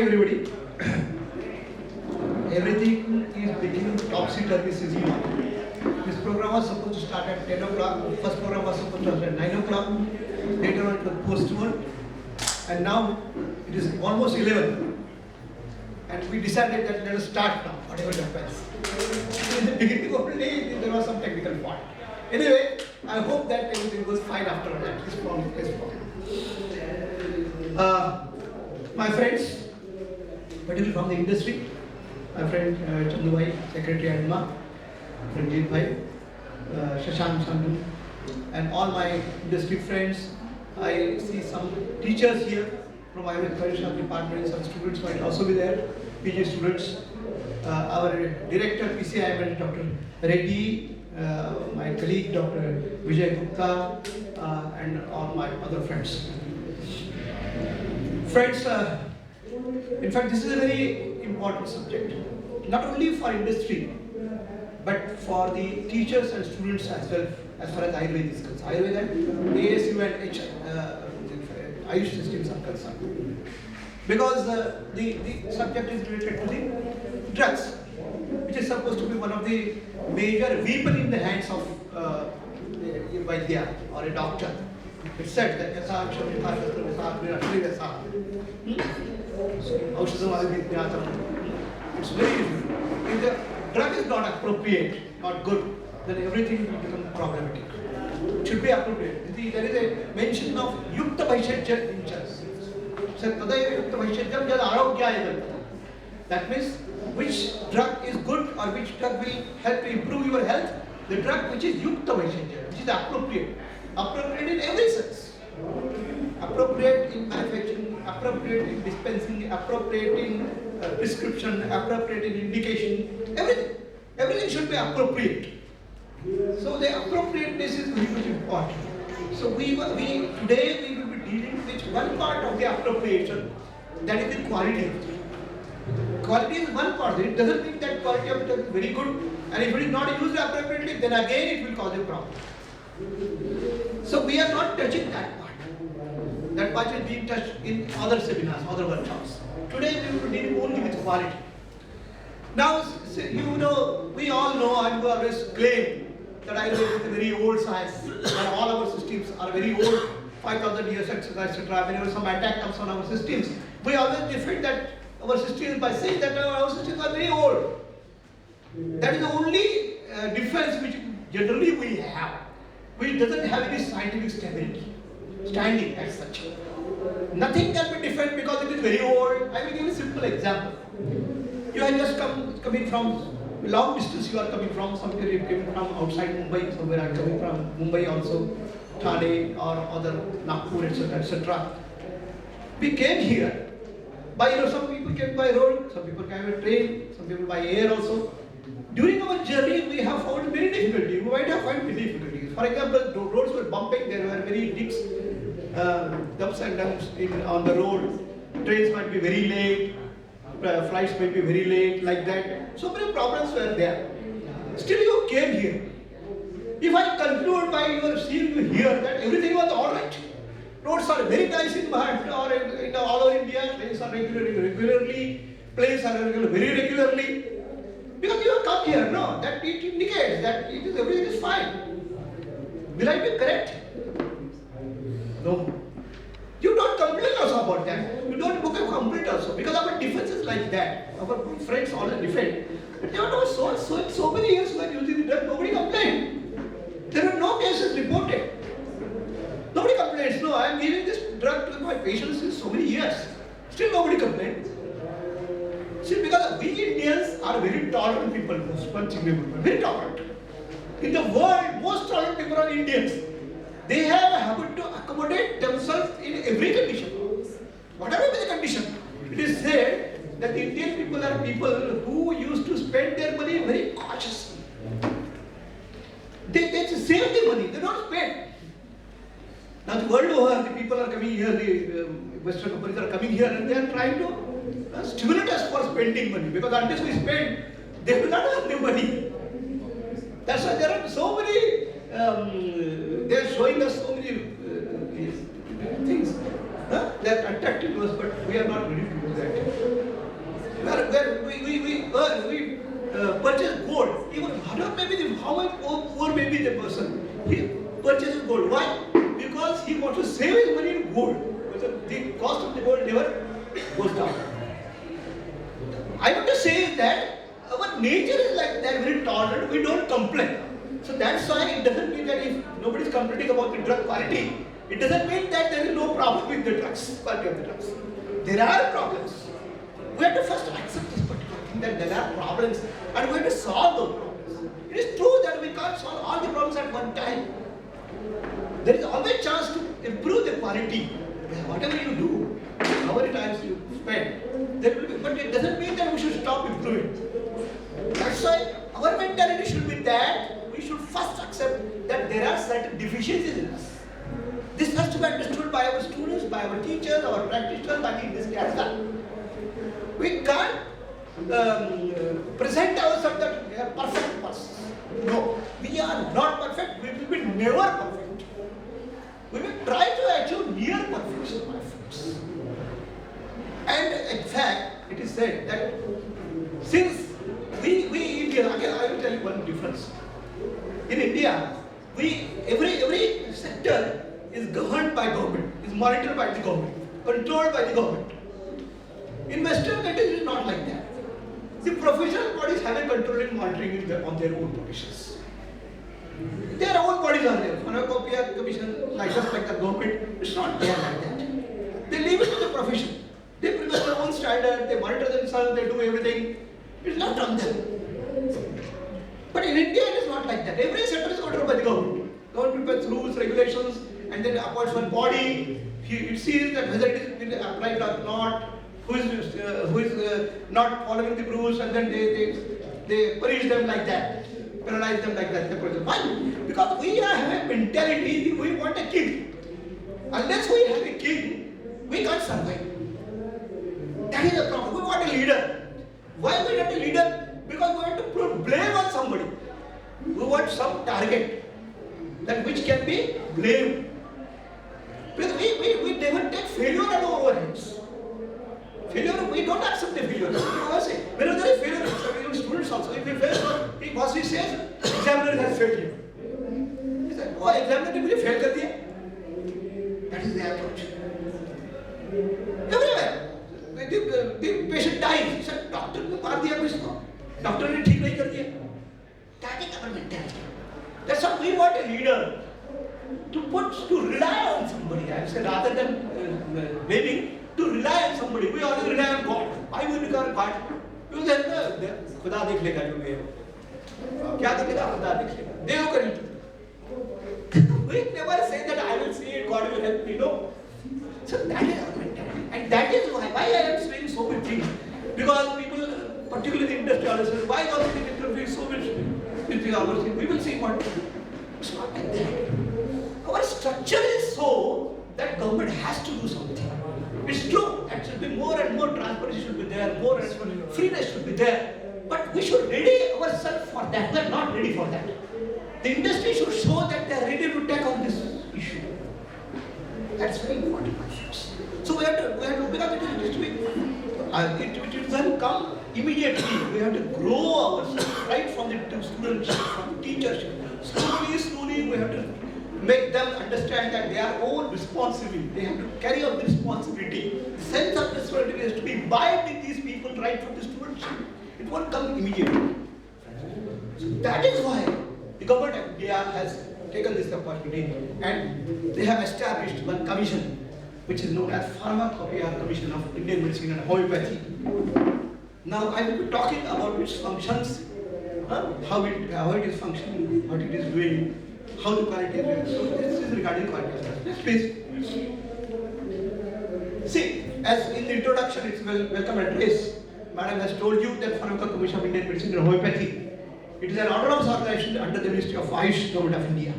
everybody. Everything is becoming topsy-turvy since now. This program was supposed to start at 10 o'clock. First program was supposed to start at 9 o'clock. Later on it was postponed. And now it is almost 11. And we decided that let us start now, whatever happens. In the beginning of the day, there was some technical fault. Anyway, I hope that everything goes fine after that. This problem is problem. My friends, particularly from the industry, my friend Chandu Bhai, Secretary ADMA, Ranjit Bhai, Shashank Sandhu, and all my industry friends. I see some teachers here from Ayurvedic Traditional Department, some students might also be there, PG students. Our director PCI, Dr. Reddy, my colleague Dr. Vijay Gupta, and all my other friends. Friends, in fact, this is a very important subject, not only for industry, but for the teachers and students as well, as far as Ayurveda is concerned. Ayurveda, ASU and Ayush systems are concerned. Because the subject is related to the drugs, which is supposed to be one of the major weapon in the hands of a Vaidya or a doctor. It's said that it's very difficult. If the drug is not appropriate, not good, then everything will become problematic. It should be appropriate. There is a mention of Yukta Vaishajya in church. That means which drug is good or which drug will help to improve your health. The drug which is Yukta Vaishajya, which is appropriate. Appropriate in every sense. Appropriate in manufacturing, appropriate in dispensing, appropriate in prescription, appropriate in indication, everything. Everything should be appropriate. So the appropriateness is very much important. So today we will be dealing with one part of the appropriation, that is the quality. Quality is one part. It doesn't mean that quality of it is very good, and if it is not used appropriately, then again it will cause a problem. So we are not touching that part. That part is being touched in other seminars, other workshops. Today we will be dealing only with quality. Now, we all know, and we always claim that Ayurveda is a very old science, and all our systems are very old, 5,000 years, etc. Whenever some attack comes on our systems, we always defend that our systems by saying that our systems are very old. That is the only difference which generally we have. We doesn't have any scientific stability, standing as such. Nothing can be different because it is very old. I will give a simple example. You are just coming from long distance. You are coming from somewhere. You came from outside Mumbai. Somewhere I am coming from Mumbai also, Thane or other Nagpur, etc., etc. We came here by some people came by road, some people came by train, some people by air also. During our journey, we have found many difficulties. We might have found many difficulties. For example, the roads were bumping. There were very dips, ups and downs on the road. Trains might be very late. Flights might be very late, like that. So many problems were there. Still you came here. If I conclude by your seeing you here that everything was alright, roads are very nice in Maharashtra or in all over India, trains are regularly, planes are very regularly. Because you have come here, no, that it indicates that everything is fine. Will I be correct? No. You don't complain also about that. You don't book a complaint also, because our defense is like that. Our friends all defend. But they are so many years we are using the drug, nobody complained. There are no cases reported. Nobody complains. No, I am giving this drug to my patients since so many years. Still nobody complains. See, because we Indians are very tolerant people, very tolerant. In the world, most tolerant people are Indians. They have a habit to accommodate themselves in every condition. Whatever be the condition. It is said that the Indian people are people who used to spend their money very cautiously. They save the money, they don't spend. Now the world over, the people are coming here, the Western companies are coming here and they are trying to stimulate us for spending money, because unless we spend, they will not have the money. That's why there are so many, they are showing us so many things that are attractive to us, but we are not ready to do that. purchase gold, even how much poor may be the person, he purchases gold. Why? Because he wants to save his money in gold. Because the cost of the gold never goes down. I want to say that our nature is like that, very tolerant, we don't complain. So that's why it doesn't mean that if nobody is complaining about the drug quality, it doesn't mean that there is no problem with the drugs, quality of the drugs. There are problems. We have to first accept this particular thing, that there are problems, and we have to solve those problems. It is true that we can't solve all the problems at one time. There is always chance to improve the quality. Whatever you do, how many times you spend, there will be, but it doesn't mean that we should stop improving. That's why our mentality should be that we should first accept that there are certain deficiencies in us. This has to be understood by our students, by our teachers, our practitioners, by the industry as well. We can't present ourselves that we are perfect persons. No, we are not perfect. We will be never perfect. We will try to achieve near perfection, my friends. And in fact, it is said that since we India, again I will tell you one difference. In India, every sector is governed by government, is monitored by the government, controlled by the government. In Western countries, it is not like that. The professional bodies have a control and monitoring on their own professions. Their own bodies are there. Pharmacopoeia Commission, licensed like the government, it's not there like that. They leave it to the profession. They prepare their own standard, they monitor themselves, they do everything. It's not on them. But in India, it is not like that. Every sector is controlled by the government. Government prepares rules, regulations, and then appoints one body. It sees that whether it is applied or not, who is not following the rules, and then they punish them like that, penalize them like that. Why? Because we have a mentality, we want a king. Unless we have a king, we can't survive. That is the problem. We want a leader. Why we want a leader? Because we want to put blame on somebody. We want some target that which can be blamed. Because we never take failure on our heads. Failure, we don't accept the failure. Whenever there is failure, even students also, if we fail, what he says, examiner has failed you. He said, oh, examiner ने मुझे fail कर दिया. That is the approach. Everywhere. The patient dies. He said, doctor ने मार दिया इसको. Doctor ने ठीक नहीं कर दिया. That is our mentality. That's why we want a leader to rely on somebody. I say rather than blaming, to rely on somebody. We always rely on God. Why we rely on God? Because then खुदा देख लेगा जो भी है. क्या करेगा खुदा देख लेगा. देव करेगा. We never say that I will see it, God will help me. No. So that is our mentality. And that is why I am saying so many things. Because people, particularly the industrialists, why are they interfering so much with our thing? We will see what. It's not like that. Our structure is so that government has to do something. It's true. That should be more and more transparency should be there, more and more freeness should be there. But we should ready ourselves for that. We are not ready for that. The industry should show that they are ready to take on this issue. That's very important, my friends. So we have to because it doesn't come immediately. We have to grow ourselves right from the students, from the teachers. Slowly, we have to make them understand that they are own responsibility. They have to carry out the responsibility. The sense of responsibility has to be imbibed in these people right from the students. It won't come immediately. So that is why the government of India has taken this opportunity and they have established one commission which is known as Pharmacopoeia Commission of Indian Medicine and Homeopathy. Now I will be talking about its functions, how it is functioning, what it is doing, how the quality is doing. So this is regarding quality. Let's please see, as in the introduction, it's welcome address. Madam has told you that Pharmacopoeia Commission of Indian Medicine and Homeopathy, it is an autonomous organization under the Ministry of Ayush, Government of India.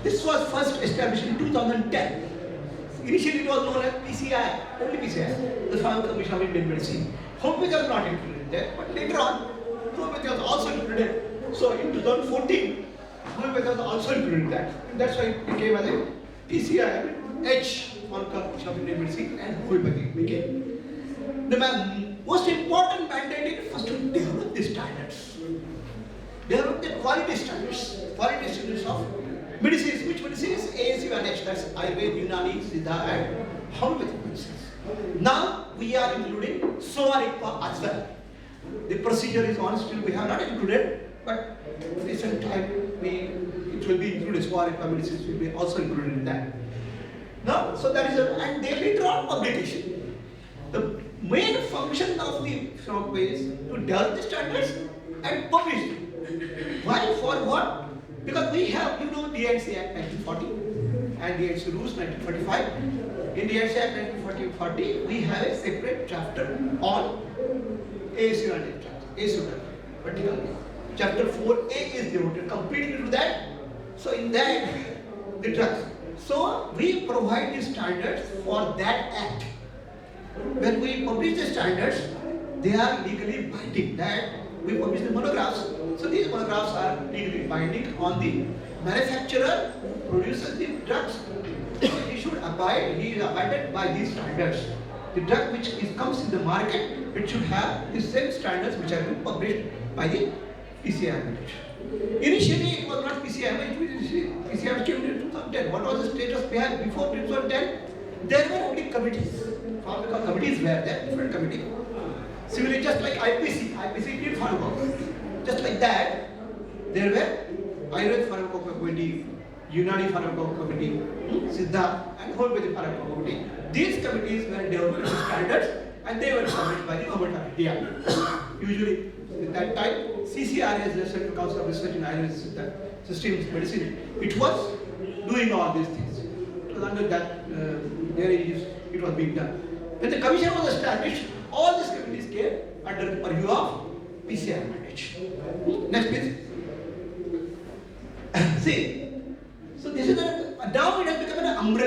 This was first established in 2010. Initially it was known as PCI, only PCI, the Pharmacopoeia Commission of Indian Medicine. Homeopathy was not included there, but later on, homeopathy was also included. So in 2014, homeopathy was also included in that. And that's why it became as a PCI, H, Pharmacopoeia Commission of Indian Medicine and Homeopathy became. The most important mandate is first to develop the standards. Develop the quality standards. Quality standards of medicines. Which medicines? ASU and H. That's Ayurveda, Unani, Siddha and Homeopathic medicines. Now we are including Soarikpa as well. The procedure is on still we have not included, but recent time it will be included. Soarikpa medicines will be also included in that. Now, so that is and they later on publication. The main function of the SOARICPA is to develop the standards and publish them. Why? For what? Because we have, DNC Act 1940 and DNC Rules 1945. In DNC Act 1940, we have a separate chapter on ASU and ASU, particularly. Chapter 4A is devoted completely to that. So in that, the drugs. So we provide the standards for that act. When we publish the standards, they are legally binding. That we publish the monographs. So these monographs are legally binding on the manufacturer who produces the drugs. He should abide. He is abided by these standards. The drug which comes in the market, it should have the same standards which have been published by the PCI. Initially, it was not PCI. PCI came in 2010. What was the status we had before 2010? There were only committees. Committees were there, different committees. Similarly, just like IPC did pharmacology. Just like that, there were Ayurveda Pharmacology Committee, Unani Pharmacology Committee, Siddha and Homeopathic Pharmacology Committee. These committees were developing standards and they were published by the Government of India. Usually, at that time, CCRA, the Central Council of Research in Ayurveda Systems Medicine, it was doing all these things. It was under that it was being done. When the commission was established, all these committees came under the purview of PCI mandate. Next please. See, so this is now it has become an umbrella.